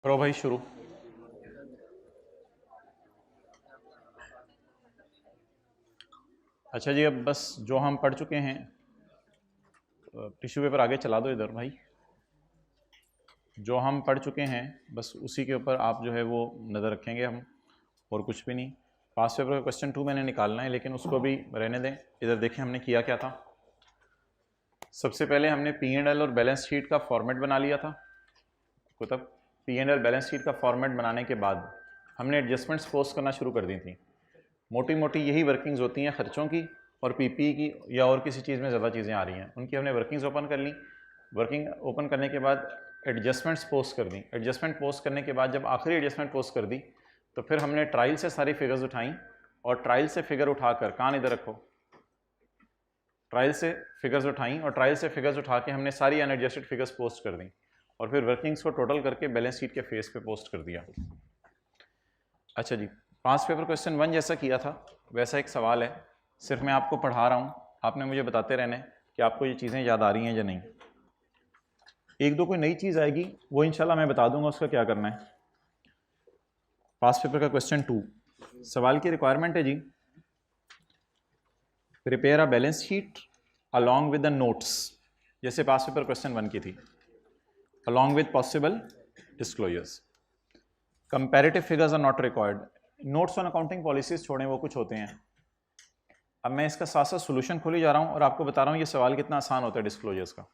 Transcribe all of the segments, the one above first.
करो भाई शुरू। अच्छा जी, अब बस जो हम पढ़ चुके हैं, टिश्यू पेपर आगे चला दो इधर भाई। जो हम पढ़ चुके हैं बस उसी के ऊपर आप जो है वो नज़र रखेंगे हम, और कुछ भी नहीं। पास पेपर का क्वेश्चन 2 मैंने निकालना है, लेकिन उसको भी रहने दें। इधर देखें हमने किया क्या था। सबसे पहले हमने P&L और बैलेंस शीट का फॉर्मेट बना लिया था। मतलब P&L बैलेंस शीट का फॉर्मेट बनाने के बाद हमने एडजस्टमेंट्स पोस्ट करना शुरू कर दी थी। मोटी मोटी यही वर्किंग्स होती हैं खर्चों की और पीपी की, या और किसी चीज़ में ज़्यादा चीज़ें आ रही हैं उनकी हमने वर्किंग्स ओपन कर ली। वर्किंग ओपन करने के बाद एडजस्टमेंट्स पोस्ट कर दी। एडजस्टमेंट पोस्ट करने के बाद जब आखिरी एडजस्टमेंट पोस्ट कर दी तो फिर हमने ट्रायल से सारी फिगर्स उठाई, और ट्रायल से फिगर उठाकर कान इधर रखो, ट्रायल से फिगर्स उठाई और ट्रायल से फिगर्स उठा के हमने सारी अनएडजस्टेड फिगर्स पोस्ट कर दी, और फिर वर्किंग्स को टोटल करके बैलेंस शीट के फेस पे पोस्ट कर दिया। अच्छा जी, पास पेपर क्वेश्चन 1 जैसा किया था वैसा एक सवाल है। सिर्फ मैं आपको पढ़ा रहा हूँ, आपने मुझे बताते रहना है कि आपको ये चीज़ें याद आ रही हैं या नहीं। एक दो कोई नई चीज़ आएगी वो इंशाल्लाह मैं बता दूंगा उसका क्या करना है। पास पेपर का क्वेश्चन 2 सवाल की रिक्वायरमेंट है जी, prepare a balance sheet along with the notes, जैसे पास पेपर क्वेश्चन 1 की थी, along with possible disclosures. Comparative figures are not required. Notes on accounting policies छोड़ें, वो कुछ होते हैं। अब मैं इसका साथ साथ सोल्यूशन खोली जा रहा हूँ और आपको बता रहा हूँ ये सवाल कितना आसान होता है डिस्क्लोजर्स का।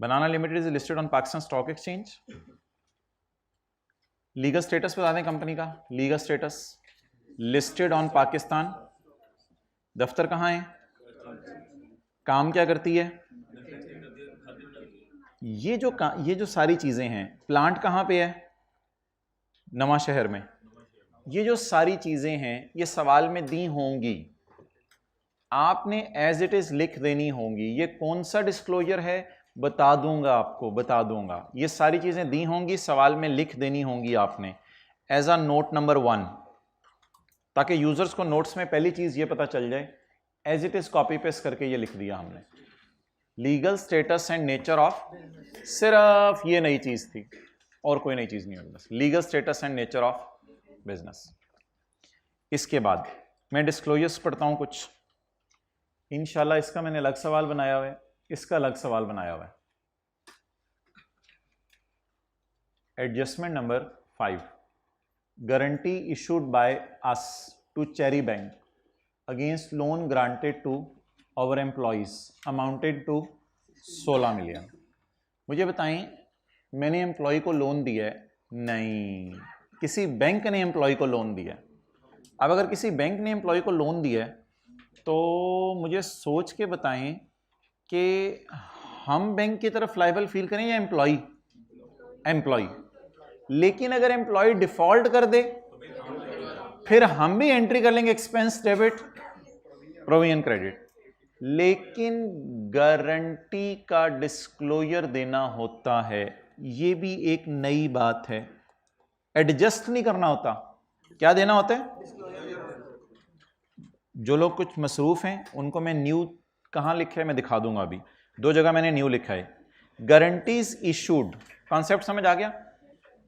Banana Limited is listed on Pakistan stock exchange. Legal status बता दें कंपनी का, legal status listed on Pakistan. दफ्तर कहाँ है, काम क्या करती है, ये जो सारी चीजें हैं। प्लांट कहाँ पे है, नवा शहर में। ये जो सारी चीजें हैं ये सवाल में दी होंगी, आपने एज इट इज लिख देनी होंगी। ये कौन सा डिस्क्लोजर है बता दूंगा, आपको बता दूंगा। ये सारी चीजें दी होंगी, सवाल में लिख देनी होंगी आपने एज अ नोट नंबर 1, ताकि यूजर्स को नोट्स में पहली चीज ये पता चल जाए। As it is copy paste करके ये लिख दिया हमने, legal status and nature of. सिर्फ ये नई चीज थी और कोई नई चीज नहीं होगी, बस legal status and nature of business. इसके बाद मैं डिस्क्लोजर्स पढ़ता हूं कुछ। इंशाल्लाह इसका मैंने अलग सवाल बनाया हुआ है, इसका अलग सवाल बनाया हुआ है। Adjustment number 5, guarantee issued by us to cherry bank against loan granted to our employees amounted to 16 million. मुझे बताएं, मैंने एम्प्लॉय को लोन दिया है? नहीं, किसी बैंक ने एम्प्लॉय को लोन दिया है। अब अगर किसी बैंक ने एम्प्लॉय को लोन दिया है तो मुझे सोच के बताएं कि हम बैंक की तरफ लायबल फील करें या एम्प्लॉय? एम्प्लॉय। लेकिन अगर एम्प्लॉय डिफॉल्ट कर दे फिर हम भी एंट्री कर लेंगे एक्सपेंस डेबिट प्रोविजन क्रेडिट। लेकिन गारंटी का डिस्क्लोजर देना होता है, यह भी एक नई बात है। एडजस्ट नहीं करना होता, क्या देना होता है? जो लोग कुछ मसरूफ हैं उनको मैं न्यू कहां लिखा है मैं दिखा दूंगा। अभी 2 जगह मैंने न्यू लिखा है। गारंटीज इशूड, कॉन्सेप्ट समझ आ गया?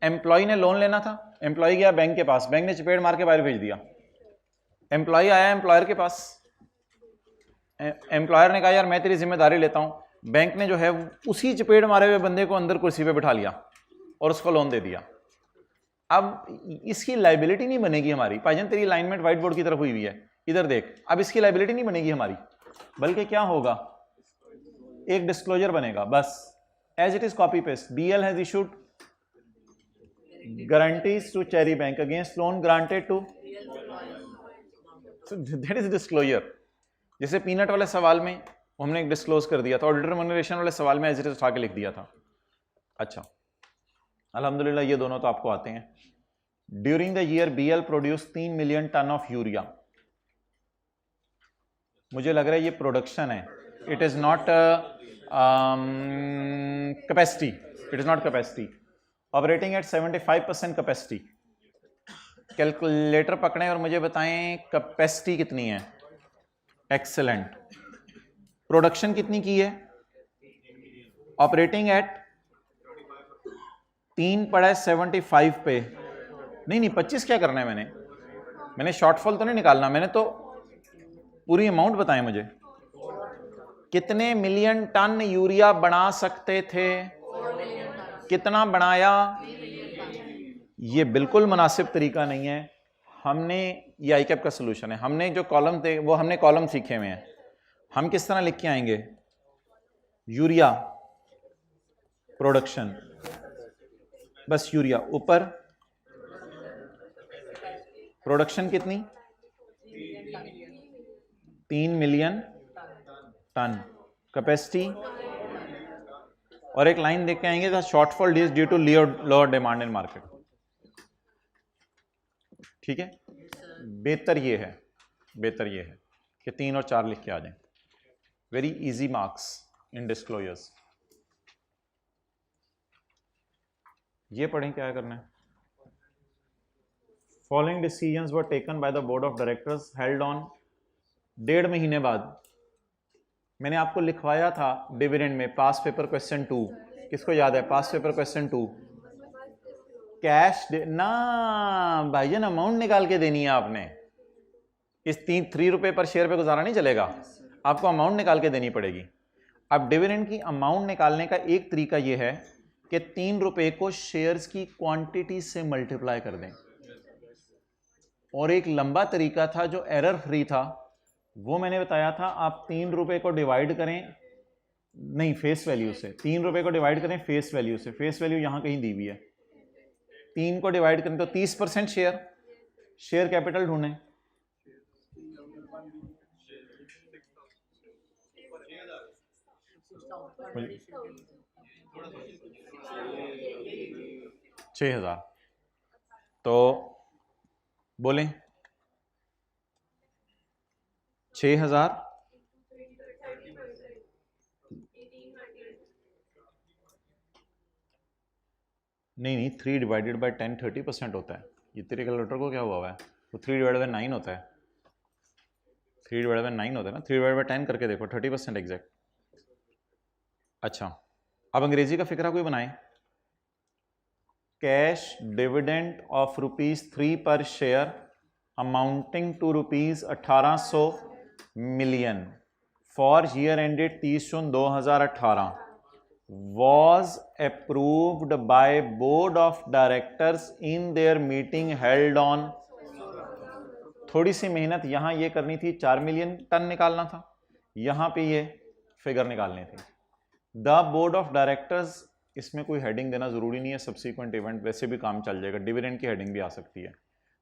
एम्प्लॉय ने लोन लेना था, एम्प्लॉय गया बैंक के पास, बैंक ने चपेट मार के बाहर भेज दिया। एम्प्लॉय आया एम्प्लॉयर के पास, एम्प्लॉयर ने कहा यार मैं तेरी जिम्मेदारी लेता हूं। बैंक ने जो है उसी चपेट मारे हुए बंदे को अंदर कुर्सी पे बिठा लिया और उसको लोन दे दिया। अब इसकी लाइबिलिटी नहीं बनेगी हमारी। भाईजान तेरी अलाइनमेंट व्हाइट बोर्ड की तरफ हुई हुई है, इधर देख। अब इसकी लाइबिलिटी नहीं बनेगी हमारी, बल्कि क्या होगा, एक डिस्क्लोजर बनेगा बस। As it is copy paste. BL has issued guarantees to cherry bank against loan granted to, that is disclosure. जैसे पीनट वाले सवाल में हमने एक डिस्क्लोज कर दिया था, और डिटरमिनेशन वाले सवाल में एज इट इज उठा के लिख दिया था। अच्छा, अल्हम्दुलिल्लाह ये दोनों तो आपको आते हैं। During the year BL produce 3 million ton of urea. मुझे लग रहा है ये प्रोडक्शन है, it is not capacity, it is not capacity. Operating at 75% capacity. Calculator पकड़ें और मुझे बताएं कैपेसिटी कितनी है। एक्सेलेंट। प्रोडक्शन कितनी की है? ऑपरेटिंग एट 3 पड़ा है 75 पे, नहीं 25 क्या करना है, मैंने शॉर्टफॉल तो नहीं निकालना, मैंने तो पूरी अमाउंट बताएं मुझे। कितने मिलियन टन यूरिया बना सकते थे, कितना बनाया? ये बिल्कुल मुनासिब तरीका नहीं है। हमने ये आईकैप का सोल्यूशन है, हमने जो कॉलम थे वो हमने कॉलम सीखे हुए हैं। हम किस तरह लिख के आएंगे? यूरिया प्रोडक्शन, बस यूरिया ऊपर, प्रोडक्शन कितनी? 3 मिलियन टन कैपेसिटी, और एक लाइन देख के आएंगे the shortfall is due to lower demand in market. ठीक है, बेहतर ये है कि 3 और 4 लिख के आ जाएं। Very easy marks in disclosures. ये पढ़ें क्या करना है। Following decisions were taken by the board of directors held on, 1.5 महीने बाद मैंने आपको लिखवाया था डिविडेंड में, पास पेपर क्वेश्चन 2, किसको याद है? पास पेपर क्वेश्चन 2, कैश ना भाईजान, अमाउंट निकाल के देनी है आपने। इस 3 रुपए पर शेयर पे गुजारा नहीं चलेगा, आपको अमाउंट निकाल के देनी पड़ेगी। अब डिविडेंड की अमाउंट निकालने का एक तरीका यह है कि 3 रुपए को शेयर्स की क्वांटिटी से मल्टीप्लाई कर दें, और एक लंबा तरीका था जो एरर फ्री था, वो मैंने बताया था। आप 3 रुपए को डिवाइड करें, नहीं फेस वैल्यू से, 3 रुपए को डिवाइड करें फेस वैल्यू से, फेस वैल्यू यहां कहीं दी हुई है। 3 को डिवाइड करें तो 30% शेयर कैपिटल ढूंढें। $6,000, तो बोलें 6,000 नहीं 3 डिवाइडेड बाय 10 30% होता है। ये तेरे कैलकुलेटर को क्या हुआ है? वो 3 डिवाइडेड बाय 9 होता है, 3 डिवाइडेड बाय 9 होता है ना, 3 डिवाइडेड बाय 10 करके देखो, 30% एग्जैक्ट। अच्छा, अब अंग्रेजी का फिक्रा कोई बनाए। कैश डिविडेंड ऑफ ₹3 पर share amounting to ₹1800 million for year ended 30/6/2018 was approved by board of directors in their meeting held on। थोड़ी सी मेहनत यहां ये करनी थी, 4 मिलियन टन निकालना था, यहां पे ये फिगर निकालनी थी। द बोर्ड ऑफ डायरेक्टर्स, इसमें कोई हेडिंग देना जरूरी नहीं है, सब्सिक्वेंट इवेंट वैसे भी काम चल जाएगा, डिविडेंड की हेडिंग भी आ सकती है।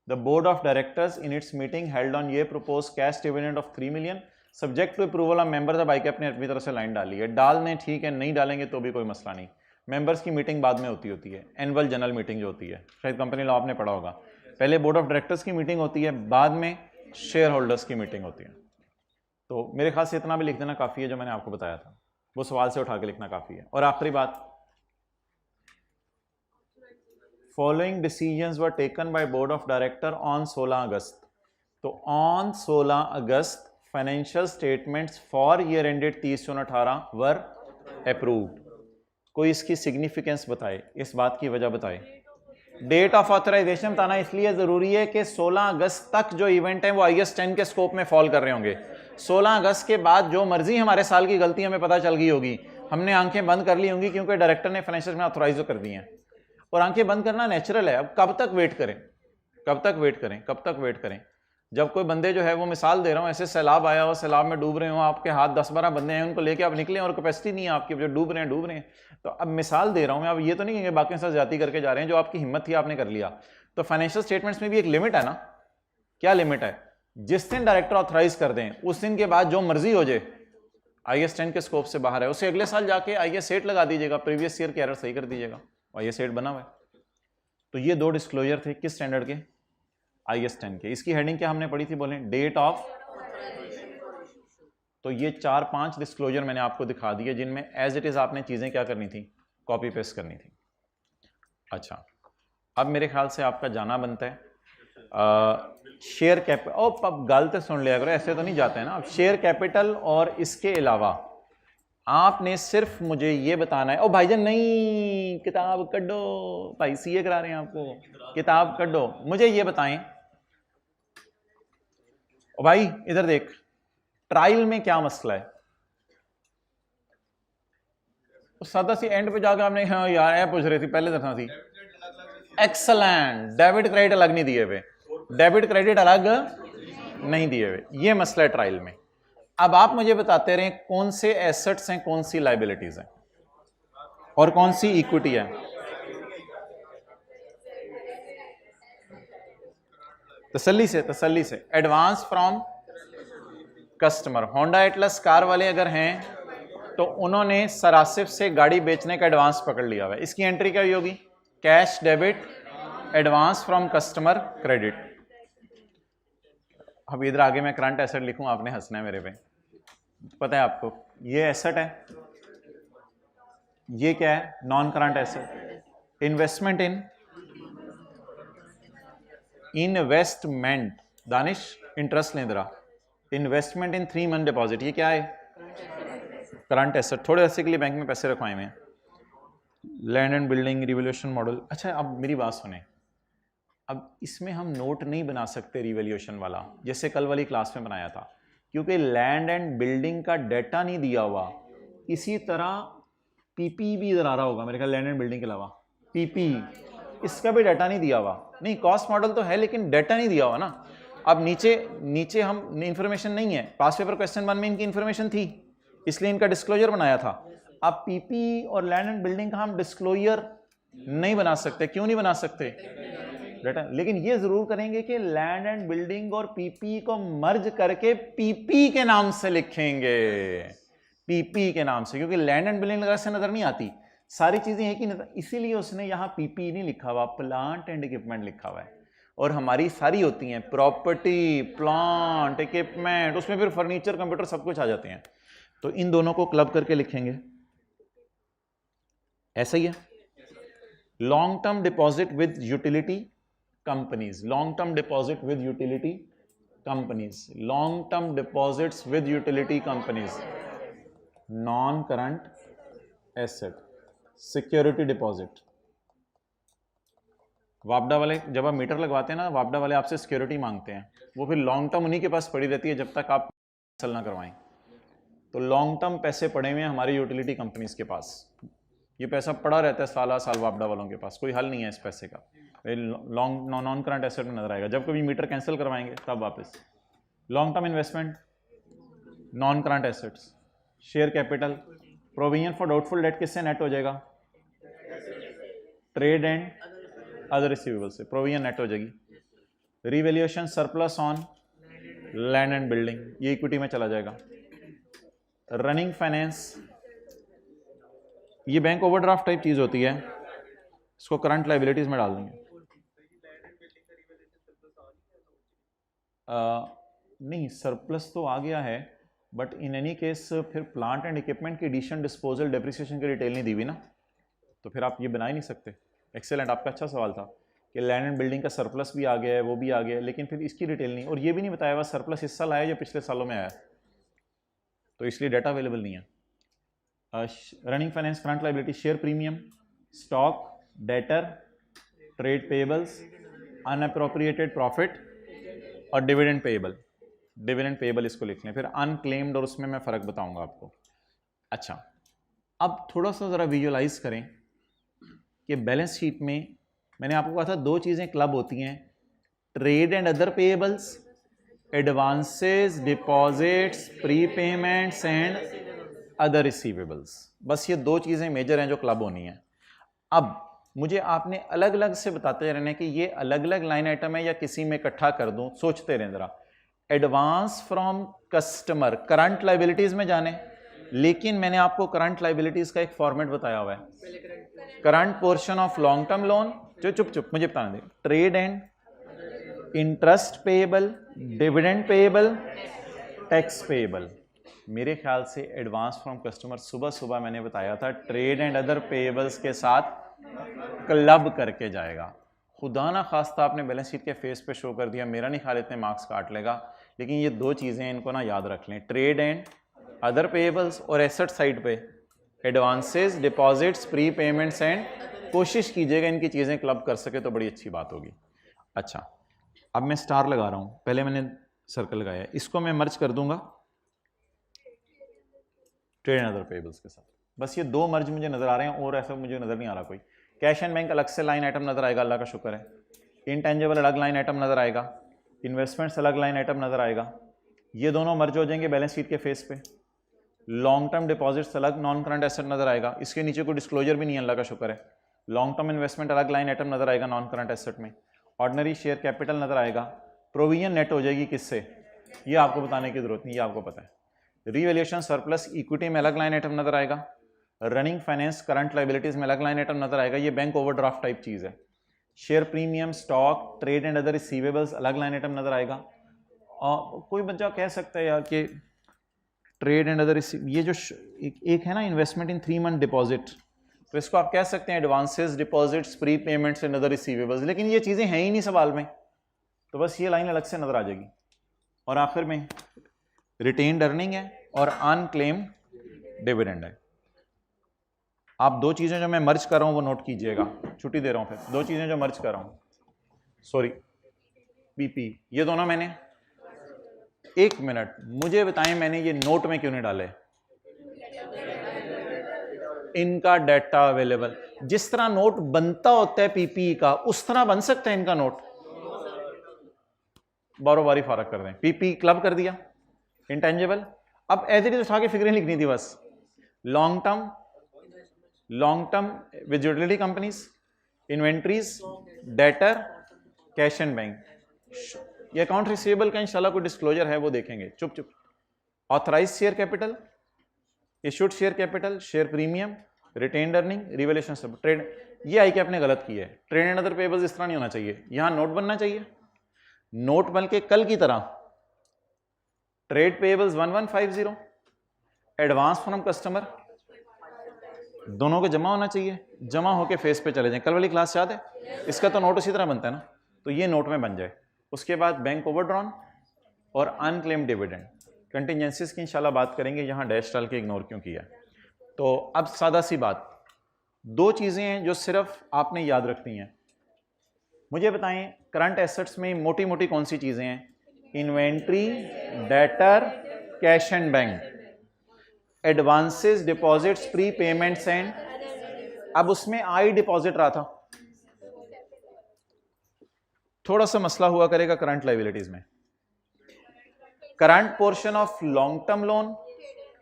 The board of directors in its meeting held on ये propose cash dividend of 3 million subject to approval of members. अब आईकैप ने अपनी तरफ से लाइन डाली है, डाल दें ठीक है, नहीं डालेंगे तो भी कोई मसला नहीं। मेंबर्स की मीटिंग बाद में होती है, एनुअल जनरल मीटिंग जो होती है, शायद कंपनी लॉ आपने पढ़ा होगा, पहले बोर्ड ऑफ डायरेक्टर्स की मीटिंग होती है, बाद में शेयर होल्डर्स की मीटिंग होती है। तो मेरे ख्याल से इतना भी लिख देना काफ़ी है, जो मैंने आपको बताया था वो सवाल से उठा के लिखना काफ़ी है। और आखिरी बात, following decisions were taken by board of director on 16 अगस्त। तो on 16 August financial statements for year ended 30/6/18 were approved. कोई इसकी सिग्निफिकेंस बताए, इस बात की वजह बताए। डेट ऑफ ऑथराइजेशन बताना इसलिए जरूरी है कि 16 अगस्त तक जो इवेंट है वो IAS 10 के स्कोप में फॉल कर रहे होंगे। 16 अगस्त के बाद जो मर्जी हमारे साल की गलती हमें पता चल गई होगी, हमने आंखें बंद कर ली होंगी, क्योंकि डायरेक्टर ने फाइनेंशियल में ऑथराइज कर दी हैं, और आंखें बंद करना नेचुरल है। अब कब तक वेट करें, कब तक वेट करें, कब तक वेट करें? जब कोई बंदे जो है, वो मिसाल दे रहा हूँ, ऐसे सैलाब आया हो, सैलाब में डूब रहे हो, आपके हाथ 10-12 बंदे हैं, उनको लेके आप निकले और कैपेसिटी नहीं है आपकी, जो डूब रहे हैं। तो अब मिसाल दे रहा हूँ मैं, अब ये तो नहीं कहेंगे बाकी साथ ज्यादा करके जा रहे हैं, जो आपकी हिम्मत थी आपने कर लिया। तो फाइनेंशियल स्टेटमेंट्स में भी एक लिमिट है ना। क्या लिमिट है? जिस दिन डायरेक्टर ऑथराइज कर दें उस दिन के बाद जो मर्जी हो जाए, IAS 10 के स्कोप से बाहर है, उसे अगले साल जाके IAS 8 लगा दीजिएगा, प्रीवियस ईयर की एरर सही कर दीजिएगा, IAS 8 बना हुआ है। तो ये 2 डिस्क्लोजर थे, किस स्टैंडर्ड के? IAS 10 के। इसकी हेडिंग क्या हमने पढ़ी थी, बोलें? Date of. तो ये 4-5 डिस्क्लोजर मैंने आपको दिखा दिए, जिनमें एज इट इज आपने चीजें क्या करनी थी, कॉपी पेस्ट करनी थी। अच्छा, अब मेरे ख्याल से आपका जाना बनता है शेयर कैपिटल। अब गलत सुन लिया करो, ऐसे तो नहीं जाते हैं ना। अब शेयर कैपिटल और इसके अलावा आपने सिर्फ मुझे ये बताना है। ओ भाईजान नहीं, किताब कड्डो, भाई सीए करा रहे हैं आपको, किताब कड्डो। मुझे ये बताएं ओ भाई, इधर देख, ट्रायल में क्या मसला है? सादा सी एंड पे जाकर आपने, हाँ यार ऐ पूछ रही थी पहले दफा थी। एक्सलेंट, डेबिट क्रेडिट अलग नहीं दिए हुए, डेबिट क्रेडिट अलग नहीं दिए हुए, ये मसला है ट्रायल में। अब आप मुझे बताते रहे कौन से एसेट्स हैं, कौन सी लाइबिलिटीज हैं और कौन सी इक्विटी है। तसल्ली से advance from customer. Honda Atlas car वाले अगर हैं तो उन्होंने सरासिफ से गाड़ी बेचने का एडवांस पकड़ लिया हुआ है, इसकी एंट्री क्या होगी? Cash debit advance from customer credit. अब इधर आगे मैं करंट एसेट लिखूं, आपने हंसना है मेरे पे, पता है आपको ये एसेट है, ये क्या है? Non current asset. इन्वेस्टमेंट इन, इन्वेस्टमेंट दानिश इंटरेस्ट लें जरा, इन्वेस्टमेंट इन 3 मंथ डिपॉजिट, ये क्या है? Current asset. थोड़े अरसे के लिए बैंक में पैसे रखवाए हुए हैं। Land and building revaluation model. अच्छा अब मेरी बात सुने, अब इसमें हम नोट नहीं बना सकते रिवैल्यूएशन वाला जैसे कल वाली क्लास में बनाया था, क्योंकि लैंड एंड बिल्डिंग का डाटा नहीं दिया हुआ। इसी तरह पीपी भी इधर आ रहा होगा मेरे ख्याल, लैंड एंड बिल्डिंग के अलावा पीपी, इसका भी डाटा नहीं दिया हुआ। नहीं, कॉस्ट मॉडल तो है लेकिन डाटा नहीं दिया हुआ ना। अब नीचे हम इंफॉर्मेशन नहीं है, पास पेपर क्वेश्चन 1 में इनकी इंफॉर्मेशन थी, इसलिए इनका डिस्क्लोजर बनाया था। अब पीपी और लैंड एंड बिल्डिंग का हम डिस्क्लोजर नहीं बना सकते। क्यों नहीं बना सकते? डाटा, लेकिन ये जरूर करेंगे कि लैंड एंड बिल्डिंग और पीपी को मर्ज करके पीपी के नाम से लिखेंगे, पीपी के नाम से, क्योंकि लैंड एंड बिल्डिंग से नजर नहीं आती, सारी चीजें एक ही नजर, इसीलिए उसने यहां पीपी नहीं लिखा हुआ, प्लांट एंड इक्विपमेंट लिखा हुआ है। और हमारी सारी होती हैं प्रॉपर्टी, प्लांट, इक्विपमेंट, उसमें फिर फर्नीचर, कंप्यूटर सब कुछ आ जाते हैं। तो इन दोनों को क्लब करके लिखेंगे, ऐसा ही है। Long term deposit with utility companies, long term deposit with utility companies, long term deposits with utility companies, non current asset, security deposit. वापडा वाले जब आप मीटर लगवाते हैं ना, वापडा वाले आपसे सिक्योरिटी मांगते हैं, वो फिर लॉन्ग टर्म उन्हीं के पास पड़ी रहती है जब तक आप सेल ना करवाएं। तो लॉन्ग टर्म पैसे पड़े हुए हैं हमारी यूटिलिटी कंपनीज के पास, ये पैसा पड़ा रहता है साला साल वापडा वालों के पास, कोई हल नहीं है इस पैसे का। लॉन्ग नॉन करंट एसेट में नजर आएगा जब कभी मीटर कैंसिल करवाएंगे तब वापस। Long term investment, non current assets. Share capital, provision for doubtful debt किससे नेट हो जाएगा? ट्रेड एंड अदर रिसीवेबल से प्रोविजन नेट हो जाएगी। Revaluation surplus on land and building, ये इक्विटी में चला जाएगा। रनिंग फाइनेंस, ये बैंक ओवरड्राफ्ट टाइप चीज होती है, इसको करंट लाइबिलिटीज में डाल देंगे। नहीं, सरप्लस तो आ गया है, बट इन एनी केस फिर प्लांट एंड इक्विपमेंट की एडिशन, डिस्पोजल, डेप्रिसिएशन की डिटेल नहीं दी हुई ना, तो फिर आप ये बना ही नहीं सकते। एक्सेलेंट, आपका अच्छा सवाल था कि लैंड एंड बिल्डिंग का सरप्लस भी आ गया है, वो भी आ गया है, लेकिन फिर इसकी डिटेल नहीं, और ये भी नहीं बताया हुआ सरप्लस इस साल आया या पिछले सालों में आया, तो इसलिए डाटा अवेलेबल नहीं है। Running finance, current liability, share premium, stock, debtor, trade payables, unappropriated profit और डिविडेंड पेएबल। डिविडेंड पेएबल इसको लिख लें, फिर अनक्लेम्ड और उसमें मैं फ़र्क बताऊंगा आपको। अच्छा, अब थोड़ा सा ज़रा विजुअलाइज करें कि बैलेंस शीट में मैंने आपको कहा था 2 चीज़ें क्लब होती हैं, trade and other payables, advances, deposits, prepayments and other receivables. बस ये 2 चीज़ें मेजर हैं जो क्लब होनी है। अब मुझे आपने अलग अलग से बताते रहना है कि ये अलग अलग लाइन आइटम है या किसी में इकट्ठा कर दूं, सोचते रहें जरा। Advance from customer current liabilities में जाने, लेकिन मैंने आपको करंट लाइबिलिटीज का एक फॉर्मेट बताया हुआ है, current portion of long term loan, जो चुप मुझे बताना दे, trade and interest payable, dividend payable, tax payable. मेरे ख्याल से एडवांस फ्रॉम कस्टमर सुबह सुबह मैंने बताया था ट्रेड एंड अदर पेएबल्स के साथ क्लब करके जाएगा। खुदा ना खास्ता आपने बैलेंस शीट के फेस पे शो कर दिया, मेरा नहीं ख्याल इतने मार्क्स काट लेगा, लेकिन ये 2 चीज़ें इनको ना याद रख लें, ट्रेड एंड अदर पेएबल्स और एसेट साइड पे advances, deposits, pre payments and, कोशिश कीजिएगा इनकी चीज़ें क्लब कर सके तो बड़ी अच्छी बात होगी। अच्छा, अब मैं स्टार लगा रहा हूँ, पहले मैंने सर्कल लगाया, इसको मैं मर्ज कर दूंगा ट्रेड एंड अदर पेएबल्स के साथ। बस ये दो मर्ज मुझे नजर आ रहे हैं और ऐसा मुझे नजर नहीं आ रहा कोई। कैश एंड बैंक अलग से लाइन आइटम नजर आएगा, अल्लाह का शुक्र है। इनटेंजिबल अलग लाइन आइटम नजर आएगा, इन्वेस्टमेंट्स अलग लाइन आइटम नजर आएगा। ये दोनों मर्ज हो जाएंगे बैलेंस शीट के फेस पे। लॉन्ग टर्म डिपॉजिट्स अलग नॉन करंट एसेट नजर आएगा, इसके नीचे कोई डिस्क्लोजर भी नहीं है, अल्लाह का शुक्र है। लॉन्ग टर्म इन्वेस्टमेंट अलग लाइन आइटम नजर आएगा नॉन करंट एसेट में। ऑर्डिनरी शेयर कैपिटल नजर आएगा। प्रोविजन नेट हो जाएगी किससे, ये आपको बताने की जरूरत नहीं, ये आपको पता है। रीवैल्यूएशन सरप्लस इक्विटी में अलग लाइन आइटम नजर आएगा। रनिंग फाइनेंस करंट लाइबिलिटीज में अलग लाइन आइटम नजर आएगा, ये बैंक ओवरड्राफ्ट टाइप चीज है। Share premium, stock, trade and other receivables अलग लाइन आइटम नजर आएगा। कोई बच्चा कह सकता है यार कि ट्रेड एंड अदर ये जो एक है ना इन्वेस्टमेंट इन 3 मंथ डिपॉजिट, तो इसको आप कह सकते हैं advances, deposits, pre payments and other receivables, लेकिन ये चीजें हैं ही नहीं सवाल में, तो बस ये लाइन अलग से नजर आ जाएगी। और आखिर में रिटेन्ड अर्निंग है और अनक्लेम्ड डिविडेंड है। आप दो चीजें जो मैं मर्ज कर रहा हूं वो नोट कीजिएगा, छुट्टी दे रहा हूं फिर। दो चीजें जो मर्ज कर रहा हूं, सॉरी पीपी, ये दोनों मैंने, एक मिनट मुझे बताएं मैंने ये नोट में क्यों नहीं डाले। इनका डाटा अवेलेबल, जिस तरह नोट बनता होता है पीपी का उस तरह बन सकता है इनका नोट। बारो बारी फारक कर दें, पीपी क्लब कर दिया। इंटेंजिबल अब एज इट इज उठा के फिक्रें लिखनी थी बस। Long term with utility companies, inventories, debtor, cash and bank. ये अकाउंट रिसीवेबल का इंशाल्लाह कोई डिस्क्लोजर है वो देखेंगे। चुप चुप। Authorise share capital, issued share capital, share premium, retained earning, revaluation सब, ट्रेड। ये आई कि आपने गलत किया है। ट्रेड एंड अदर पेएबल्स इस तरह नहीं होना चाहिए, यहां नोट बनना चाहिए। नोट बन के कल की तरह trade payables 1150, advance from customer, दोनों को जमा होना चाहिए, जमा होके फेस पे चले जाएं। कल वाली क्लास याद है, इसका तो नोट उसी तरह बनता है ना, तो ये नोट में बन जाए। उसके बाद बैंक ओवरड्रॉन और अनक्लेम्ड डिविडेंड। कंटिजेंसीज की इंशाल्लाह बात करेंगे, यहाँ डैश डाल के इग्नोर क्यों किया। तो अब सादा सी बात, दो चीजें हैं जो सिर्फ आपने याद रखनी है। मुझे बताएं करंट एसेट्स में मोटी मोटी कौन सी चीजें हैं? Inventory, debtor, cash and bank, advances, deposits, pre payments and, अब उसमें आई डिपॉजिट रहा था, थोड़ा सा मसला हुआ करेगा करंट लायबिलिटीज में। Current portion of long term loan,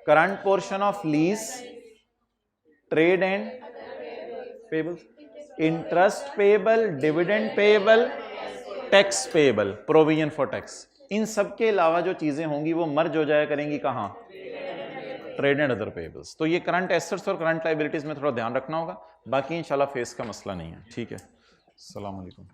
current portion of lease, trade and payables, interest payable, dividend payable, tax payable, provision for tax, इन सब के अलावा जो चीजें होंगी वो मर्ज हो जाया करेंगी कहां? Trade and other payables. तो ये करंट एसेट्स और करंट लायबिलिटीज में थोड़ा ध्यान रखना होगा, बाकी इंशाल्लाह फेस का मसला नहीं है। ठीक है, अस्सलाम वालेकुम।